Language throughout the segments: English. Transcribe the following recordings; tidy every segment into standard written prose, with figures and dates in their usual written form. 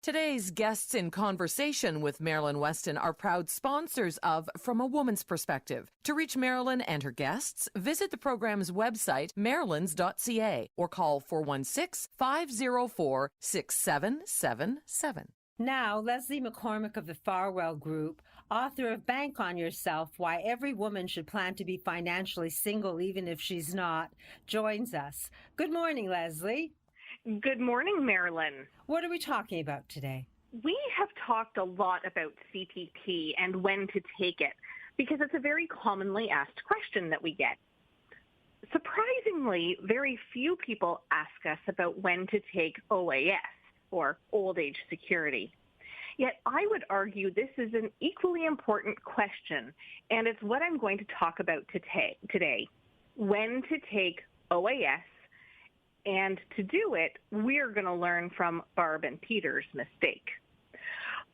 Today's guests in conversation with Marilyn Weston are proud sponsors of From a Woman's Perspective. To reach Marilyn and her guests, visit the program's website, marilyns.ca, or call 416-504-6777. Now, Leslie McCormick of the Farwell Group, author of Bank on Yourself, Why Every Woman Should Plan to Be Financially Single Even If She's Not, joins us. Good morning, Leslie. Good morning, Marilyn. What are we talking about today? We have talked a lot about CPP and when to take it because it's a very commonly asked question that we get. Surprisingly, very few people ask us about when to take OAS, or Old Age Security. Yet I would argue this is an equally important question, and it's what I'm going to talk about today. When to take OAS. And to do it, we're going to learn from Barb and Peter's mistake.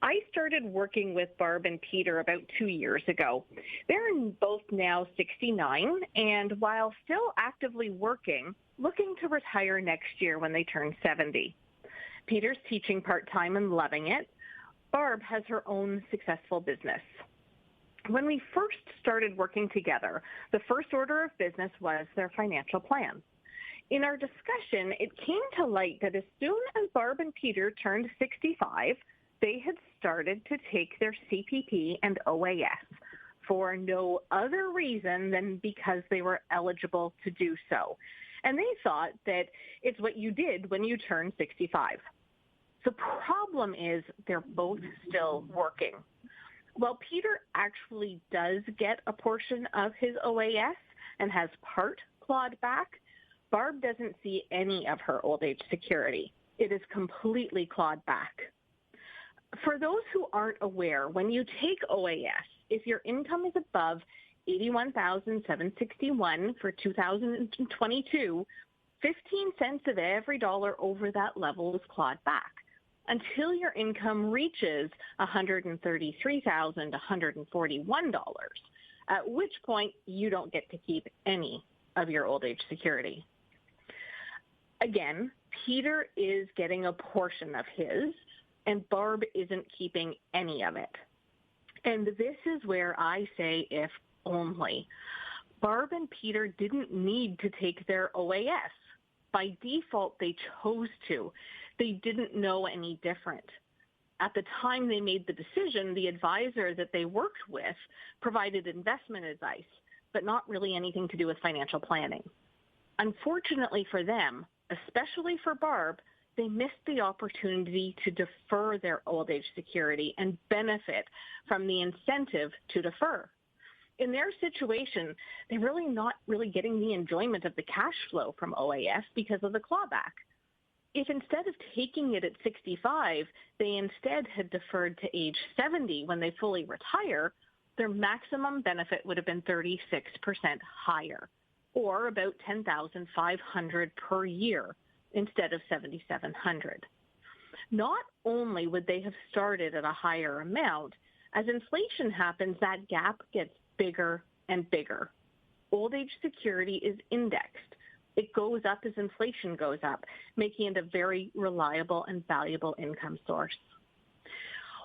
I started working with Barb and Peter about 2 years ago. They're both now 69, and while still actively working, looking to retire next year when they turn 70. Peter's teaching part-time and loving it. Barb has her own successful business. When we first started working together, the first order of business was their financial plan. In our discussion, it came to light that as soon as Barb and Peter turned 65, they had started to take their CPP and OAS for no other reason than because they were eligible to do so. And they thought that it's what you did when you turned 65. The problem is they're both still working. While Peter actually does get a portion of his OAS and has part clawed back, Barb doesn't see any of her old age security. It is completely clawed back. For those who aren't aware, when you take OAS, if your income is above $81,761 for 2022, 15 cents of every dollar over that level is clawed back until your income reaches $133,141, at which point you don't get to keep any of your old age security. Again, Peter is getting a portion of his, and Barb isn't keeping any of it. And this is where I say if only. Barb and Peter didn't need to take their OAS. By default, they chose to. They didn't know any different. At the time they made the decision, the advisor that they worked with provided investment advice, but not really anything to do with financial planning. Unfortunately for them, especially for Barb, they missed the opportunity to defer their old age security and benefit from the incentive to defer. In their situation, they're really not getting the enjoyment of the cash flow from OAS because of the clawback. If instead of taking it at 65, they instead had deferred to age 70 when they fully retire, their maximum benefit would have been 36% higher, or about $10,500 per year instead of $7,700. Not only would they have started at a higher amount, as inflation happens, that gap gets bigger and bigger. Old age security is indexed. It goes up as inflation goes up, making it a very reliable and valuable income source.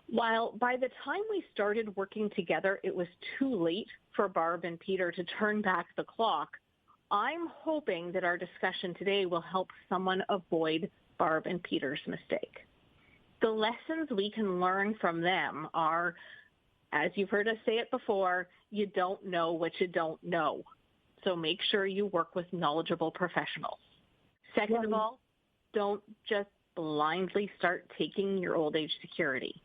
While by the time we started working together, it was too late for Barb and Peter to turn back the clock, I'm hoping that our discussion today will help someone avoid Barb and Peter's mistake. The lessons we can learn from them are, as you've heard us say it before, you don't know what you don't know. So make sure you work with knowledgeable professionals. Second of all, don't just blindly start taking your old age security.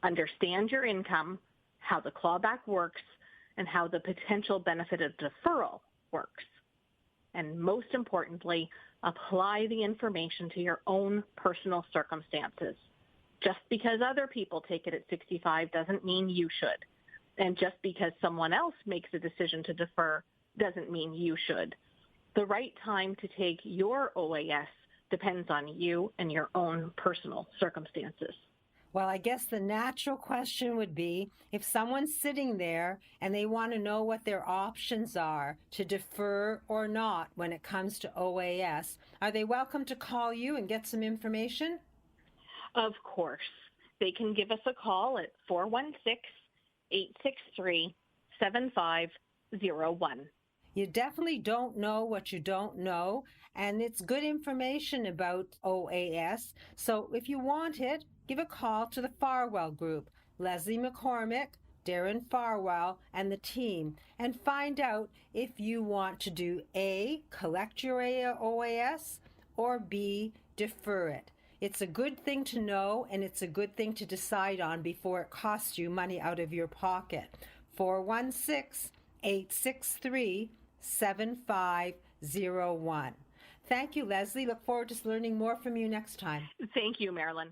Understand your income, how the clawback works, and how the potential benefit of deferral works. And most importantly, apply the information to your own personal circumstances. Just because other people take it at 65 doesn't mean you should. And just because someone else makes a decision to defer doesn't mean you should. The right time to take your OAS depends on you and your own personal circumstances. Well, I guess the natural question would be, if someone's sitting there and they want to know what their options are to defer or not when it comes to OAS, are they welcome to call you and get some information? Of course. They can give us a call at 416-863-7501. You definitely don't know what you don't know, and it's good information about OAS. So if you want it, give a call to the Farwell Group, Leslie McCormick, Darren Farwell, and the team, and find out if you want to do A, collect your OAS, or B, defer it. It's a good thing to know, and it's a good thing to decide on before it costs you money out of your pocket. 416-863-7501. Thank you, Leslie. Look forward to learning more from you next time. Thank you, Marilyn.